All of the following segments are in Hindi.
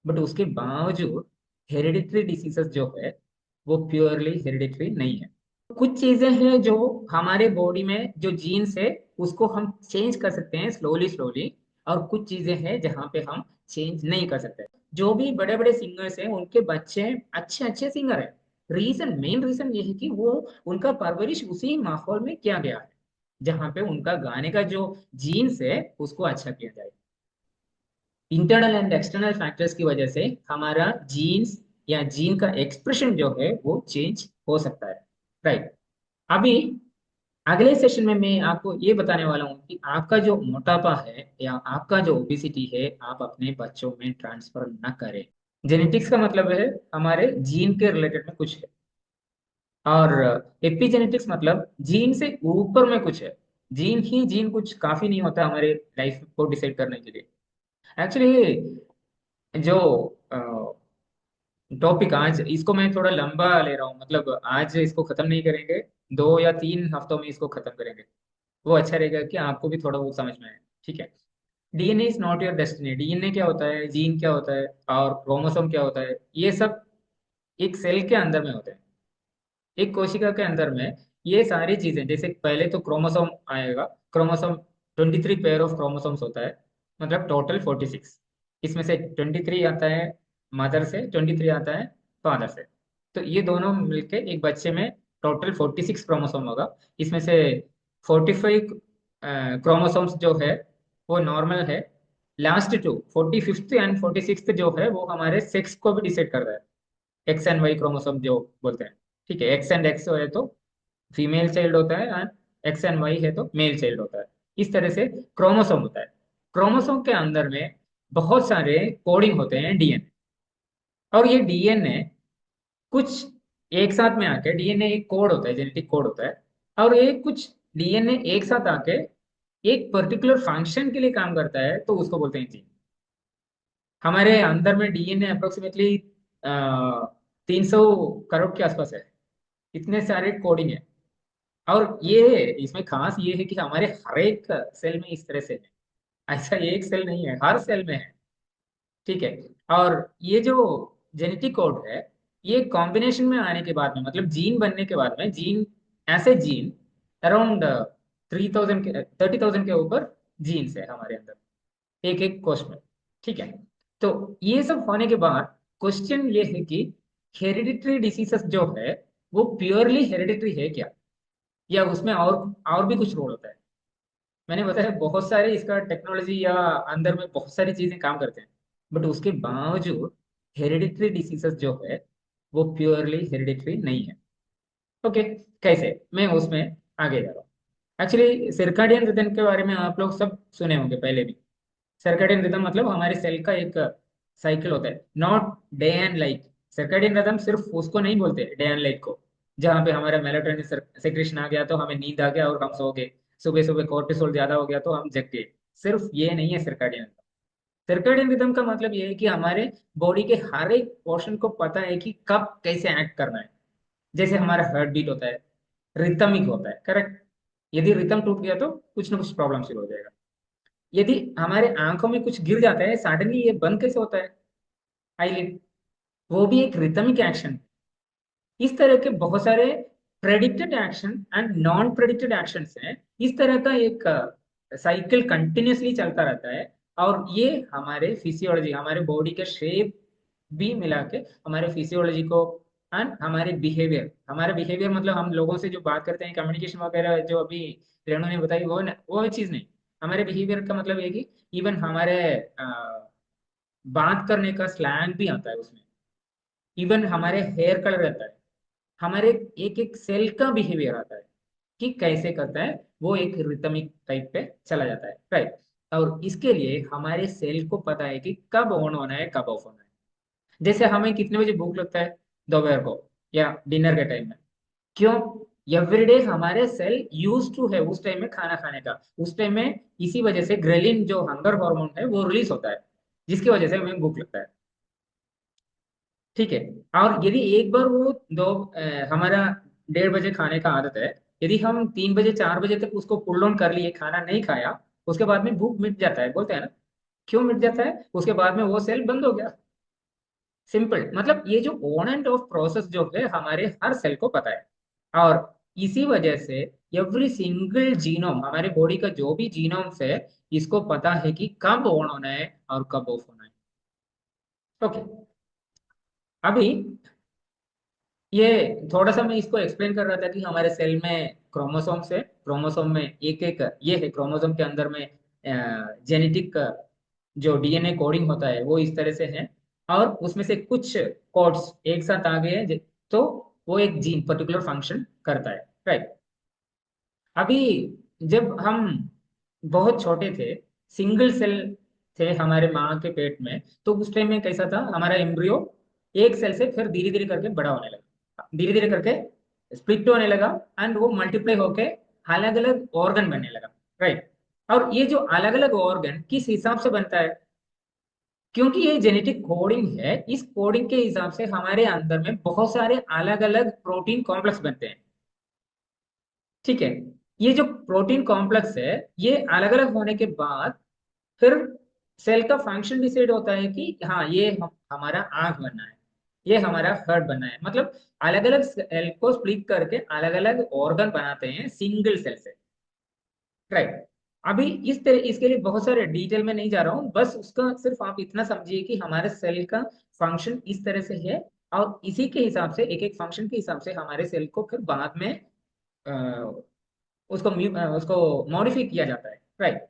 बट उसके बावजूद हेरिडिटरी डिसीजेस जो है वो प्योरली हेरिडिटरी नहीं है। कुछ चीजें हैं जो हमारे बॉडी में जो जीन्स है उसको हम चेंज कर सकते हैं स्लोली स्लोली, और कुछ चीजें हैं जहाँ पे हम चेंज नहीं कर सकते। जो भी बड़े बड़े सिंगर्स हैं उनके बच्चे अच्छे अच्छे सिंगर हैं। मेन रीजन ये है कि वो उनका परवरिश उसी माहौल में किया गया है जहाँ पे उनका गाने का जो जीन्स है उसको अच्छा किया जाए। इंटरनल एंड एक्सटर्नल फैक्टर्स की वजह से हमारा जीन्स या जीन का एक्सप्रेशन जो है वो चेंज हो सकता है। राइट। अभी अगले सेशन में मैं आपको ये बताने वाला हूँ कि आपका जो मोटापा है या आपका जो ओबिसिटी है आप अपने बच्चों में ट्रांसफर न करें। जेनेटिक्स का मतलब है हमारे जीन के रिलेटेड में कुछ है, और एपिजेनेटिक्स मतलब जीन से ऊपर में कुछ है। जीन ही जीन कुछ काफी नहीं होता हमारे लाइफ को डिसाइड करने के लिए। एक्चुअली जो टॉपिक आज इसको मैं थोड़ा लंबा ले रहा हूँ, मतलब आज इसको खत्म नहीं करेंगे, 2 या 3 हफ्तों में इसको खत्म करेंगे। वो अच्छा रहेगा कि आपको भी थोड़ा वो समझ में आए। ठीक है। DNA is not your destiny. DNA क्या होता है, जीन क्या होता है और क्रोमोसोम क्या होता है, ये सब एक सेल के अंदर में होते हैं। एक कोशिका के अंदर में ये सारी चीजें, जैसे पहले तो क्रोमोसोम आएगा। क्रोमोसोम 23 पेयर ऑफ क्रोमोसोम्स होता है, मतलब टोटल 46। इसमें से 23 आता है मदर से, 23 आता है फादर से। तो ये दोनों मिलके एक बच्चे में टोटल 46 क्रोमोसोम होगा। इसमें से 45 क्रोमोसोम्स जो है वो नॉर्मल है। Last to 45th and 46th जो है वो हमारे सेक्स को भी डिसाइड कर रहा है। एक्स एंड वाई क्रोमोसोम जो बोलते हैं। ठीक है, एक्स एंड एक्स है तो फीमेल चाइल्ड होता है, एंड एक्स एंड वाई है तो मेल चाइल्ड होता है। इस तरह से क्रोमोसोम होता है। क्रोमोसोम के अंदर में बहुत सारे कोडिंग होते हैं, डीएनए। और ये डीएनए कुछ एक साथ में आके, डीएनए एक कोड होता है, जेनेटिक कोड होता है। और ये कुछ डीएनए एक साथ आके एक पर्टिकुलर फंक्शन के लिए काम करता है, तो उसको बोलते हैं जीन। हमारे अंदर में डीएनए अप्रोक्सीमेटली 300 करोड़ के आसपास है। इतने सारे कोडिंग है। और ये इसमें खास ये है कि हमारे हर एक सेल में इस तरह से है। ऐसा एक सेल नहीं है, हर सेल में है। ठीक है। और ये जो जेनेटिक कोड है ये कॉम्बिनेशन में आने के बाद में, मतलब जीन बनने के बाद में, जीन ऐसे जीन अराउंड 3000 के 30,000 के ऊपर जीन्स है हमारे अंदर, एक एक कोश में। ठीक है। तो ये सब होने के बाद क्वेश्चन ये है कि हेरिडिटरी डिसीजेस जो है वो प्योरली हेरिडिटरी है क्या, या उसमें और भी कुछ रोल होता है। मैंने बताया बहुत सारे इसका टेक्नोलॉजी या अंदर में बहुत सारी चीजें काम करते हैं, बट उसके बावजूद हेरिडिटरी डिसीजेस जो है वो प्योरली हेरिडिटरी नहीं है। ओके। कैसे, मैं उसमें आगे जा रहा हूँ। एक्चुअली सर्काडियन रिदम के बारे में आप लोग सब सुने होंगे पहले भी। सर्कैडियन रिदम मतलब हमारे सेल का एक साइकिल होता है, not day and light. Circadian rhythm सिर्फ उसको नहीं बोलते डे एंड लाइट को, जहाँ पे हमारा मेलाटोनिन सेक्रेशन आ गया तो हमें नींद आ गया और हम सो गए, सुबह सुबह कोर्टिसोल ज्यादा हो गया तो हम जग गए। सिर्फ ये नहीं है सर्कैडियन। सर्कैडियन रिदम का मतलब ये है कि हमारे बॉडी के हर एक पोर्शन को पता है कि कब कैसे एक्ट करना है। जैसे हमारा हार्ट बीट होता है, रिदमिक होता है, करेक्ट। यदि रिदम टूट गया तो कुछ ना कुछ प्रॉब्लम शुरू हो जाएगा। यदि हमारे आंखों में कुछ गिर जाता है सडनली, ये बंद कैसे होता है, आईलिड, वो भी एक रिथमिक एक्शन। इस तरह के बहुत सारे predicted action and non predicted actions हैं। इस तरह का एक साइकिल कंटिन्यूअसली चलता रहता है। और ये हमारे फिजियोलॉजी, हमारे बॉडी के शेप भी मिला के हमारे फिजियोलॉजी को एंड हमारे बिहेवियर मतलब हम लोगों से जो बात करते हैं, कम्युनिकेशन वगैरह जो अभी रेणु ने बताई, वो चीज नहीं। हमारे बिहेवियर का मतलब ये कि इवन हमारे बात करने का स्लैंग भी आता है उसमें। इवन हमारे हेयर कलर रहता है, हमारे एक एक सेल का बिहेवियर आता है कि कैसे करता है, वो एक रिथमिक टाइप पे चला जाता है। राइट। और इसके लिए हमारे सेल को पता है कि कब ऑन होना है कब ऑफ होना है। जैसे हमें कितने बजे भूख लगता है, दोपहर को या डिनर के टाइम में। क्यों? एवरीडे हमारे सेल यूज टू है उस टाइम में खाना खाने का। उस टाइम में इसी वजह से ग्रेलिन जो हंगर हार्मोन है वो रिलीज होता है, जिसकी वजह से हमें भूख लगता है। ठीक है। और यदि एक बार वो हमारा 1:30 बजे खाने का आदत है, यदि हम 3 बजे 4 बजे तक उसको पुल ऑन कर लिए, खाना नहीं खाया, उसके बाद में भूख मिट जाता है, बोलते हैं ना। क्यों मिट जाता है? उसके बाद में वो सेल बंद हो गया। सिंपल, मतलब ये जो ऑन एंड ऑफ प्रोसेस जो है हमारे हर सेल को पता है। और इसी वजह से एवरी सिंगल जीनोम, हमारे बॉडी का जो भी जीनोम्स है, इसको पता है कि कब ऑन होना है और कब ऑफ होना है। ओके। अभी ये थोड़ा सा मैं इसको एक्सप्लेन कर रहा था कि हमारे सेल में क्रोमोसोम्स है, क्रोमोसोम में एक एक, ये है क्रोमोसोम के अंदर में जेनेटिक जो डीएनए कोडिंग होता है वो इस तरह से है। और उसमें से कुछ कोड्स एक साथ आ गए हैं तो वो एक जीन पर्टिकुलर फंक्शन करता है, राइट। अभी जब हम बहुत छोटे थे, सिंगल सेल थे हमारे माँ के पेट में, तो उस टाइम में कैसा था, हमारा एम्ब्रियो एक सेल से फिर धीरे धीरे करके बड़ा होने लगा, धीरे धीरे करके स्प्लिट होने लगा, एंड वो मल्टीप्लाई होके अलग अलग ऑर्गन बनने लगा, राइट। और ये जो अलग अलग ऑर्गन किस हिसाब से बनता है, क्योंकि ये जेनेटिक कोडिंग है, इस कोडिंग के हिसाब से हमारे अंदर में बहुत सारे अलग अलग प्रोटीन कॉम्प्लेक्स बनते हैं, ठीक है। ये जो प्रोटीन कॉम्प्लेक्स है, ये अलग अलग होने के बाद फिर सेल का फंक्शन डिसाइड होता है कि हाँ ये हमारा आंख बनना है, ये हमारा हार्ट बनना है, मतलब अलग अलग सेल को स्प्लिट करके अलग अलग ऑर्गन बनाते हैं सिंगल सेल से, राइट। अभी इस तरह इसके लिए बहुत सारे डिटेल में नहीं जा रहा हूँ, बस उसका सिर्फ आप इतना समझिए कि हमारे सेल का फंक्शन इस तरह से है। और इसी के हिसाब से एक एक फंक्शन के हिसाब से हमारे सेल को फिर बाद में अ, उसको मॉडिफाई किया जाता है, राइट।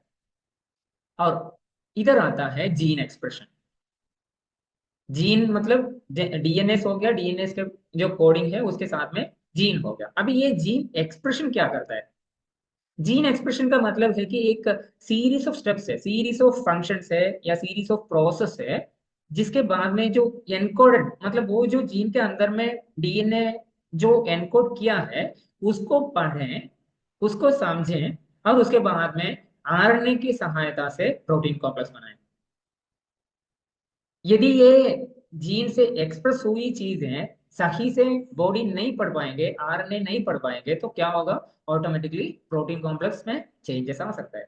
और इधर आता है जीन एक्सप्रेशन। जीन मतलब डीएनएस हो गया, डीएनएस के जो कोडिंग है उसके साथ में जीन हो गया। अभी ये जीन एक्सप्रेशन क्या करता है, जीन एक्सप्रेशन का मतलब है कि एक सीरीज ऑफ स्टेप्स है, सीरीज ऑफ फंक्शंस है, या सीरीज ऑफ प्रोसेस है, जिसके बाद में जो एनकोडेड, मतलब वो जो जीन के अंदर में डीएनए जो एनकोड किया है उसको पढ़ें, उसको समझें, और उसके बाद में आरएनए की सहायता से प्रोटीन कॉम्प्लेक्स बनाएं। यदि ये जीन से एक्सप्रेस हुई चीजें सही से बॉडी नहीं पढ़ पाएंगे, आरएनए नहीं पढ़ पाएंगे, तो क्या होगा, ऑटोमेटिकली प्रोटीन कॉम्प्लेक्स में चेंजेस आ सकता है।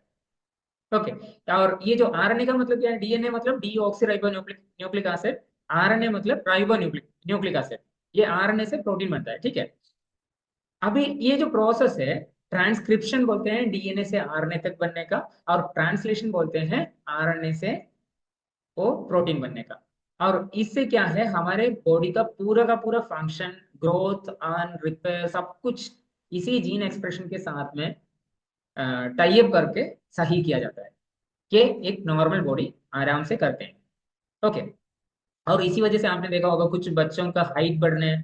ओके। और ये जो आरएनए का मतलब क्या है, डीएनए मतलब deoxy nucleic nucleic acid, RNA मतलब राइबो न्यूक्लिक न्यूक्लिक एसिड, ये आरएनए से प्रोटीन बनता है, ठीक है। अभी ये जो प्रोसेस है, ट्रांसक्रिप्शन बोलते हैं डीएनए से आरएनए तक बनने का, और ट्रांसलेशन बोलते हैं आरएनए से वो प्रोटीन बनने का। और इससे क्या है, हमारे बॉडी का पूरा फंक्शन, ग्रोथ एंड रिपेयर, सब कुछ इसी जीन एक्सप्रेशन के साथ में टाई अप करके सही किया जाता है, कि एक नॉर्मल बॉडी आराम से करते हैं। ओके। और इसी वजह से आपने देखा होगा कुछ बच्चों का हाइट बढ़ने,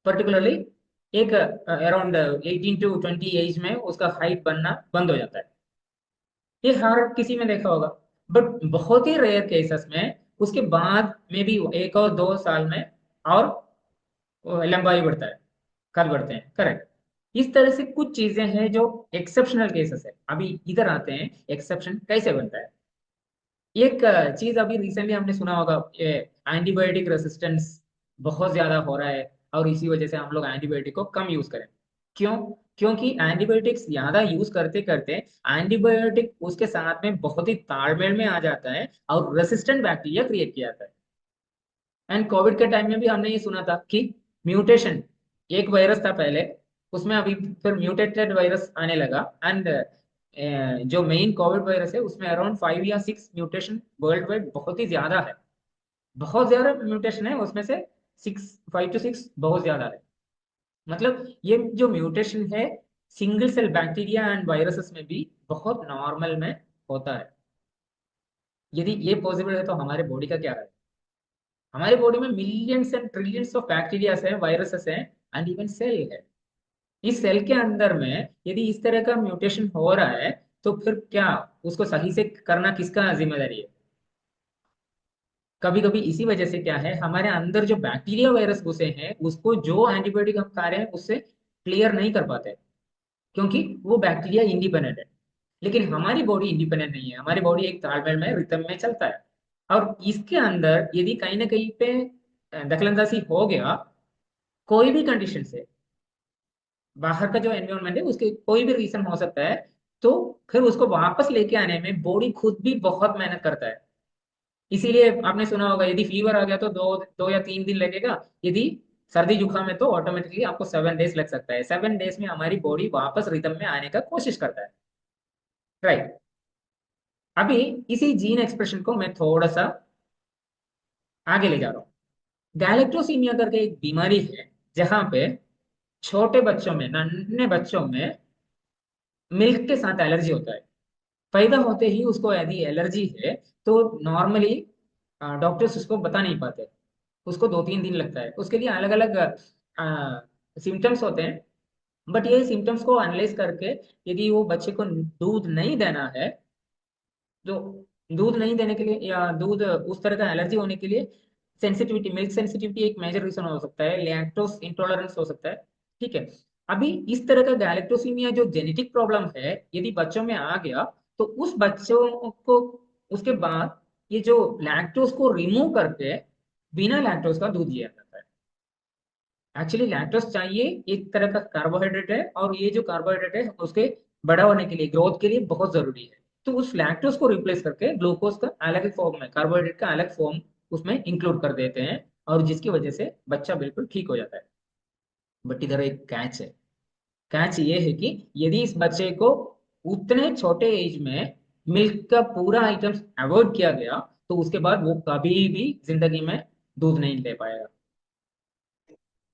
पर्टिकुलरली एक अराउंड 18 to 20 एज में उसका हाइट बनना बंद हो जाता है, ये हर किसी में देखा होगा। बट बहुत ही रेयर केसेस में उसके बाद में भी 1 और 2 साल में और लंबाई बढ़ता है, कद बढ़ते हैं, करेक्ट। इस तरह से कुछ चीजें हैं जो एक्सेप्शनल केसेस है। अभी इधर आते हैं, एक्सेप्शन कैसे बनता है। एक चीज अभी रिसेंटली हमने सुना होगा, एंटीबायोटिक रेसिस्टेंस बहुत ज्यादा हो रहा है, और इसी वजह से हम लोग एंटीबायोटिक को कम यूज करें। क्यों? क्योंकि एंटीबायोटिक्स ज्यादा यूज करते करते एंटीबायोटिक उसके साथ में बहुत ही तालमेल में आ जाता है और रेसिस्टेंट बैक्टीरिया क्रिएट किया जाता है। एंड कोविड के टाइम में भी हमने ये सुना था कि म्यूटेशन, एक वायरस था पहले, उसमें अभी फिर म्यूटेटेड वायरस आने लगा, एंड जो मेन कोविड वायरस है उसमें अराउंड 5 या 6 म्यूटेशन वर्ल्ड वाइड बहुत ही ज्यादा है, बहुत ज्यादा म्यूटेशन है उसमें से, 5 to 6 बहुत ज्यादा है। मतलब ये जो म्यूटेशन है single cell bacteria and viruses में भी बहुत नॉर्मल में होता है। यदि ये पॉसिबल है तो हमारे बॉडी का क्या है, हमारे बॉडी में millions and trillions of bacteria है, वायरसेस हैं, एंड इवन सेल है। इस सेल के अंदर में यदि इस तरह का म्यूटेशन हो रहा है, तो फिर क्या उसको सही से करना किसका जिम्मेदारी है। कभी कभी इसी वजह से क्या है, हमारे अंदर जो बैक्टीरिया वायरस घुसे हैं उसको जो एंटीबायोटिक हम खा रहे हैं उससे क्लियर नहीं कर पाते, क्योंकि वो बैक्टीरिया इंडिपेंडेंट है। लेकिन हमारी बॉडी इंडिपेंडेंट नहीं है, हमारी बॉडी एक तालमेल में, रिदम में चलता है। और इसके अंदर यदि कहीं ना कहीं पे दखलंदाजी हो गया, कोई भी कंडीशन से, बाहर का जो एनवायरनमेंट है उसके कोई भी रीजन हो सकता है, तो फिर उसको वापस लेके आने में बॉडी खुद भी बहुत मेहनत करता है। इसीलिए आपने सुना होगा, यदि फीवर आ गया तो 2 या 3 दिन लगेगा, यदि सर्दी जुकाम है तो ऑटोमेटिकली आपको 7 डेज लग सकता है। 7 डेज में हमारी बॉडी वापस रिदम में आने का कोशिश करता है। राइट। अभी इसी जीन एक्सप्रेशन को मैं थोड़ा सा आगे ले जा रहा हूँ। गैलेक्टोसीमिया करके एक बीमारी है, जहां पे छोटे बच्चों में, नन्हे बच्चों में मिल्क के साथ एलर्जी होता है। पैदा होते ही उसको यदि एलर्जी है तो नॉर्मली डॉक्टर्स उसको बता नहीं पाते, उसको 2-3 दिन लगता है, उसके लिए अलग अलग सिम्टम्स होते हैं। बट ये सिम्टम्स को एनालाइज करके यदि वो बच्चे को दूध नहीं देना है, तो दूध नहीं देने के लिए या दूध उस तरह का एलर्जी होने के लिए सेंसिटिविटी, मिल्क सेंसिटिविटी एक मेजर रीजन हो सकता है, लैक्टोस इंटॉलरेंस हो सकता है। ठीक है। अभी इस तरह का गैलेक्टोसीमिया जो जेनेटिक प्रॉब्लम है, यदि बच्चों में आ गया तो उस बच्चों को उसके बाद ये जो लैक्टोस को रिमूव करके बिना लैक्टोस का दूध दिया जाता है। एक्चुअली लैक्टोस चाहिए, एक तरह का कार्बोहाइड्रेट है, और ये जो कार्बोहाइड्रेट है उसके बड़ा होने के लिए, ग्रोथ के लिए बहुत जरूरी है। तो उस लैक्टोस को रिप्लेस करके ग्लूकोज का अलग फॉर्म में, कार्बोहाइड्रेट का अलग फॉर्म उसमें इंक्लूड कर देते हैं, और जिसकी वजह से बच्चा बिल्कुल ठीक हो जाता है। बट इधर एक कैच है। कैच ये है कि यदि इस बच्चे को उतने छोटे एज में मिल्क का पूरा आइटम्स अवॉइड किया गया, तो उसके बाद वो कभी भी जिंदगी में दूध नहीं ले पाएगा।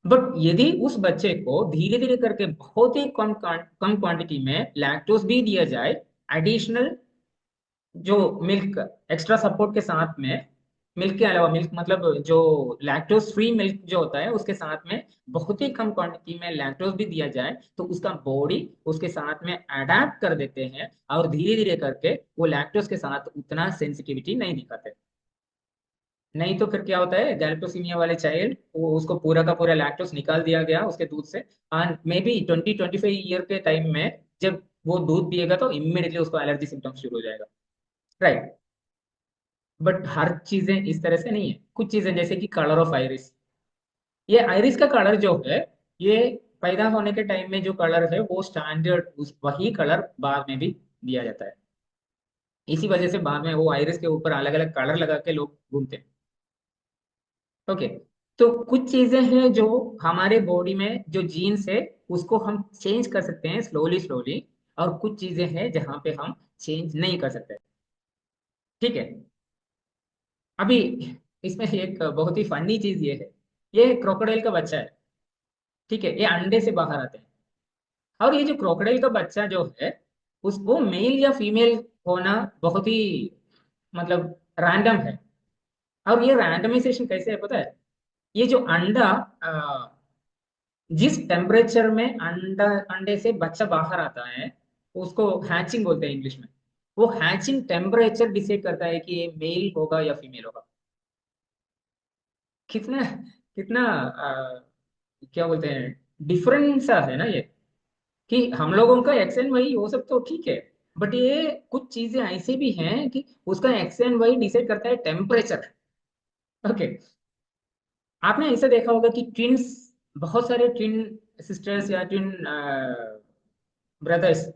बट यदि उस बच्चे को धीरे धीरे करके बहुत ही कम क्वांटिटी में लैक्टोज भी दिया जाए, एडिशनल जो मिल्क एक्स्ट्रा सपोर्ट के साथ में, मिल्क के अलावा, मिल्क मतलब जो लैक्टोज फ्री मिल्क जो होता है उसके साथ में बहुत ही कम क्वांटिटी में लैक्टोज भी दिया जाए, तो उसका बॉडी उसके साथ में अडेप्ट कर देते हैं, और धीरे धीरे करके वो लैक्टोज के साथ उतना सेंसिटिविटी नहीं दिखाते। नहीं तो फिर क्या होता है, गैल्टोसीमिया वाले चाइल्ड, वो उसको पूरा का पूरा लैक्टोस निकाल दिया गया उसके दूध से, एंड मे बी 20-25 ईयर के टाइम में जब वो दूध पिएगा तो इमिडिएटली उसको एलर्जी सिम्टम्स शुरू हो जाएगा। राइट। बट हर चीजें इस तरह से नहीं है, कुछ चीजें जैसे कि कलर ऑफ आइरिस, ये आइरिस का कलर जो है, ये पैदा होने के टाइम में जो कलर है वो स्टैंडर्ड, उस वही कलर बाद में भी दिया जाता है। इसी वजह से बाद में वो आइरिस के ऊपर अलग अलग कलर लगा के लोग घूमते हैं। ओके। तो कुछ चीजें हैं जो हमारे बॉडी में जो जीन्स है उसको हम चेंज कर सकते हैं स्लोली स्लोली, और कुछ चीजें हैं जहां पे हम चेंज नहीं कर सकते। ठीक है। अभी इसमें एक बहुत ही फनी चीज ये है, ये क्रोकोडाइल का बच्चा है। ठीक है, ये अंडे से बाहर आते हैं, और ये जो क्रोकोडाइल का बच्चा जो है, उसको मेल या फीमेल होना बहुत ही मतलब रैंडम है। और ये रैंडमाइजेशन कैसे है पता है? ये जो अंडा, जिस टेम्परेचर में अंडा, अंडे से बच्चा बाहर आता है, उसको हैचिंग बोलते हैं इंग्लिश में। वो हैचिंग टेम्परेचर डिसाइड करता है कि ये मेल होगा या फीमेल होगा। कितना कितना क्या बोलते हैं, डिफरेंस सा है ना ये, कि हम लोगों का एक्स एंड वाई वो सब तो ठीक है, बट ये कुछ चीजें ऐसे भी हैं कि उसका एक्स एंड वाई डिसाइड करता है टेम्परेचर। ओके। आपने ऐसा देखा होगा कि ट्विंस, बहुत सारे ट्विन सिस्टर्स या ट्विन ब्रदर्स,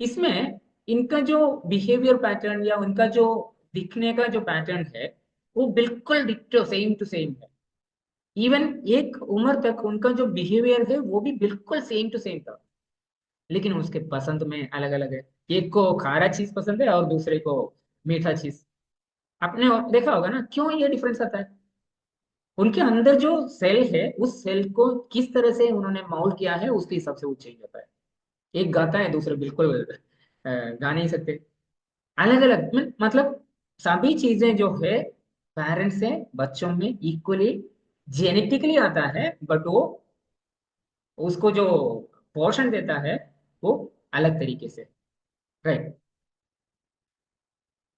इसमें इनका जो बिहेवियर पैटर्न या उनका जो दिखने का जो पैटर्न है, वो बिल्कुल डिट्टो सेम टू सेम है। इवन एक उम्र तक उनका जो बिहेवियर है वो भी बिल्कुल सेम टू सेम था, लेकिन उसके पसंद में अलग अलग है। एक को खारा चीज पसंद है और दूसरे को मीठा चीज। आपने देखा होगा ना, क्यों ये डिफरेंस आता है? उनके अंदर जो सेल है, उस सेल को किस तरह से उन्होंने माउल्ड किया है उसके हिसाब से वो चेंज होता है। एक गाता है, दूसरे बिल्कुल गा नहीं सकते। अलग अलग मतलब सभी चीजें जो है पेरेंट्स से बच्चों में इक्वली जेनेटिकली आता है, बट वो उसको जो पोषण देता है वो अलग तरीके से। राइट।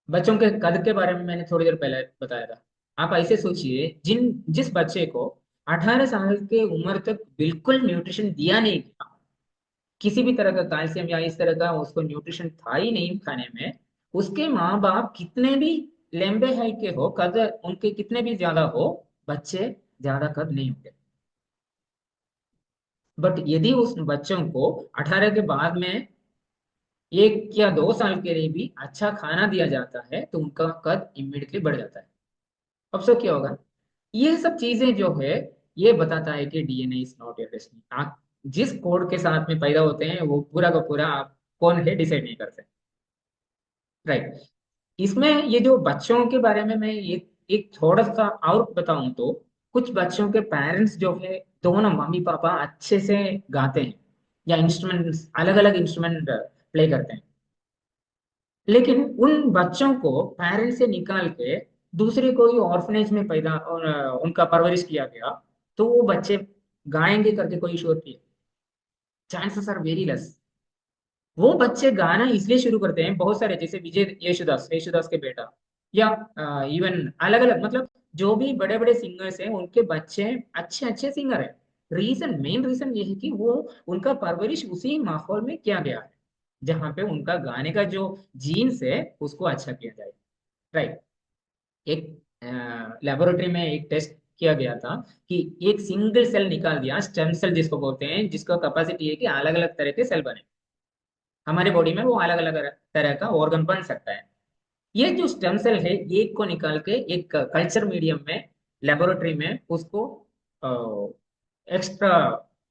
बच्चों के कद के बारे में मैंने थोड़ी देर पहले बताया था। आप ऐसे सोचिए, जिस बच्चे को 18 साल के उम्र तक बिल्कुल न्यूट्रिशन दिया नहीं गया, किसी भी तरह का कैल्शियम या इस तरह का उसको न्यूट्रिशन था ही नहीं खाने में, उसके माँ बाप कितने भी लंबे हाइट के हो, कद उनके कितने भी ज्यादा हो, बच्चे ज्यादा कद नहीं होते। बट यदि उस बच्चों को 18 के बाद में 1 या 2 साल के लिए भी अच्छा खाना दिया जाता है तो उनका कद इमिडिएटली बढ़ जाता है। अब सो क्या होगा, ये सब चीजें जो है ये बताता है कि DNA is not your destiny. आप जिस कोड के साथ में पैदा होते हैं वो पूरा का पूरा आप कौन है डिसाइड नहीं करते। राइट। इसमें ये जो बच्चों के बारे में मैं ये एक थोड़ा सा और बताऊं तो कुछ बच्चों के पेरेंट्स जो है दोनों मम्मी पापा अच्छे से गाते हैं या इंस्ट्रूमेंट अलग अलग इंस्ट्रूमेंट प्ले करते हैं, लेकिन उन बच्चों को पेरेंट्स से निकाल के दूसरे कोई ऑर्फनेज में पैदा और उनका परवरिश किया गया तो वो बच्चे गाएंगे करके कोई श्योर किया, चांसेस आर वेरी लेस। वो बच्चे गाना इसलिए शुरू करते हैं बहुत सारे, जैसे विजय यशुदास, यशुदास के बेटा, या इवन अलग अलग मतलब जो भी बड़े बड़े सिंगर्स हैं उनके बच्चे अच्छे अच्छे सिंगर हैं। रीजन, मेन रीजन ये है कि वो उनका परवरिश उसी माहौल में किया गया है जहाँ पे उनका गाने का जो जीन्स है उसको अच्छा किया जाए। राइट। एक लेबोरेटरी में एक टेस्ट किया गया था कि एक सिंगल सेल निकाल दिया, स्टेम सेल जिसको बोलते हैं, जिसका कैपेसिटी है कि अलग अलग तरह के सेल बने हमारे बॉडी में, वो अलग अलग तरह का ऑर्गन बन सकता है। ये जो स्टेम सेल है एक को निकाल के एक कल्चर मीडियम में लेबोरेटरी में उसको एक्स्ट्रा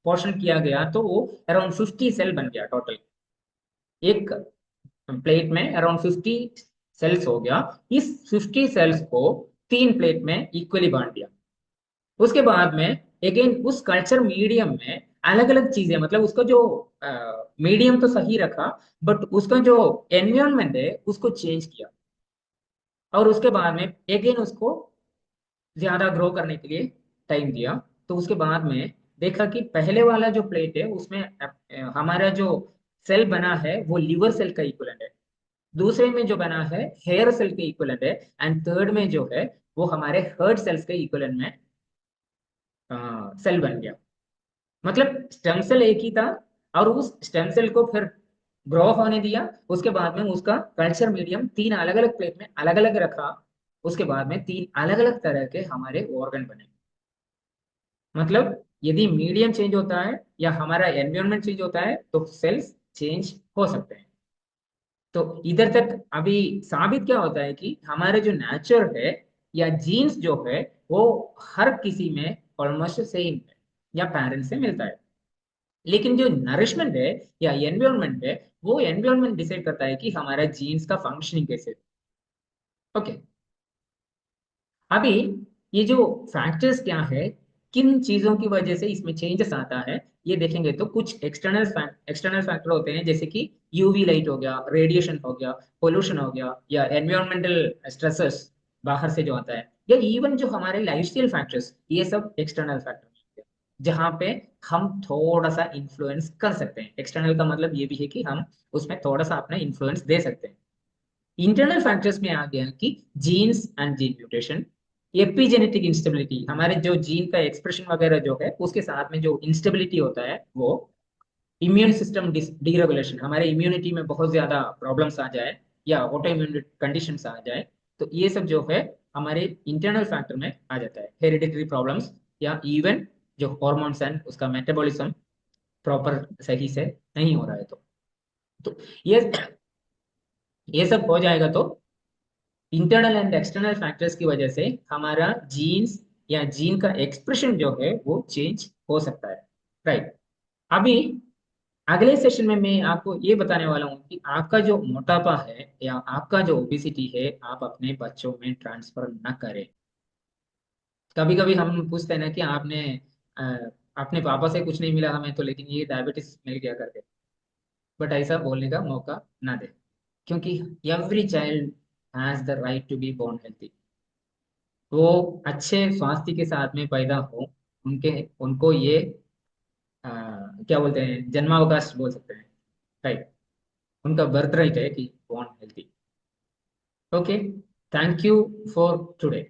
पोर्शन किया गया तो वो अराउंड 50 सेल बन गया टोटल। एक प्लेट में अराउंड 50 सेल्स हो गया। इस 50 सेल्स को 3 प्लेट में इक्वली बांट दिया। उसके बाद में अगेन उस कल्चर मीडियम में अलग अलग चीजें, मतलब उसका जो मीडियम तो सही रखा बट उसका जो एनवायरनमेंट है उसको चेंज किया। और उसके बाद में अगेन उसको ज्यादा ग्रो करने के लिए टाइम दिया। तो उसके बाद में देखा कि पहले वाला जो प्लेट है उसमें हमारा जो सेल बना है वो लिवर सेल का इक्वलेंट है, दूसरे में जो बना है हेयर सेल के इक्वलेंट है, एंड थर्ड में जो है वो हमारे हर्ट सेल्स के इक्वलेंट में सेल बन गया। मतलब स्टेम सेल एक ही था और उस स्टेम सेल को फिर ग्रो होने दिया। उसके बाद में उसका कल्चर मीडियम 3 अलग अलग प्लेट में अलग अलग रखा। उसके बाद में 3 अलग अलग तरह के हमारे ऑर्गन बने। मतलब यदि मीडियम चेंज होता है या हमारा एनवायरनमेंट चेंज होता है तो सेल्स चेंज हो सकते हैं। तो इधर तक अभी साबित क्या होता है कि हमारे जो नेचर है या जीन्स जो है वो हर किसी में ऑलमोस्ट सेम है या पेरेंट्स से मिलता है। लेकिन जो नरिशमेंट है या एनवायरनमेंट है वो एनवायरनमेंट डिसाइड करता है कि हमारा जीन्स का फंक्शनिंग कैसे। ओके। अभी ये जो फैक्टर्स क्या है, किन चीजों की वजह से इसमें चेंजेस आता है, ये देखेंगे तो कुछ एक्सटर्नल फैक्टर होते हैं जैसे कि यूवी लाइट हो गया, रेडिएशन हो गया, पोल्यूशन हो गया, या एनवायरमेंटल स्ट्रेसेस बाहर से जो आता है, या इवन जो हमारे लाइफस्टाइल फैक्टर्स, ये सब एक्सटर्नल फैक्टर्स जहाँ पे हम थोड़ा सा इन्फ्लुएंस कर सकते हैं। एक्सटर्नल का मतलब ये भी है कि हम उसमें थोड़ा सा अपना इन्फ्लुएंस दे सकते हैं। इंटरनल फैक्टर्स में आ गया कि genes and gene mutation, epigenetic instability, हमारे जो जीन का एक्सप्रेशन वगैरह जो है उसके साथ में जो इंस्टेबिलिटी होता है वो, इम्यून सिस्टम डीरेगुलेशन, हमारे इम्यूनिटी में बहुत ज्यादा प्रॉब्लम्स आ जाए या ऑटो इम्यून कंडीशंस आ जाए, तो ये सब जो है हमारे इंटरनल फैक्टर में आ जाता है। हेरिडिटरी प्रॉब्लम्स या इवन जो हॉर्मोन्स एंड उसका मेटाबॉलिज्म प्रॉपर सही से नहीं हो रहा है तो ये ये सब हो जाएगा तो इंटरनल एंड एक्सटर्नल फैक्टर्स की वजह से हमारा जीन्स या जीन का एक्सप्रेशन जो है वो चेंज हो सकता है। राइट। अभी अगले सेशन में मैं आपको ये बताने वाला हूँ कि आपका जो मोटापा है या आपका जो ओबेसिटी है आप अपने बच्चों में ट्रांसफर न करें। कभी कभी हम पूछते हैं ना कि आपने अ, अपने पापा से कुछ नहीं मिला हमें तो, लेकिन ये डायबिटीज मिल गया करके, बट ऐसा बोलने का मौका ना दे, क्योंकि every child has the right to be born healthy. वो अच्छे स्वास्थ्य के साथ में पैदा हो, उनके उनको ये अ, क्या बोलते हैं, जन्मावकाश बोल सकते हैं। राइट। उनका बर्थ राइट है कि born healthy. Okay. Thank you for today.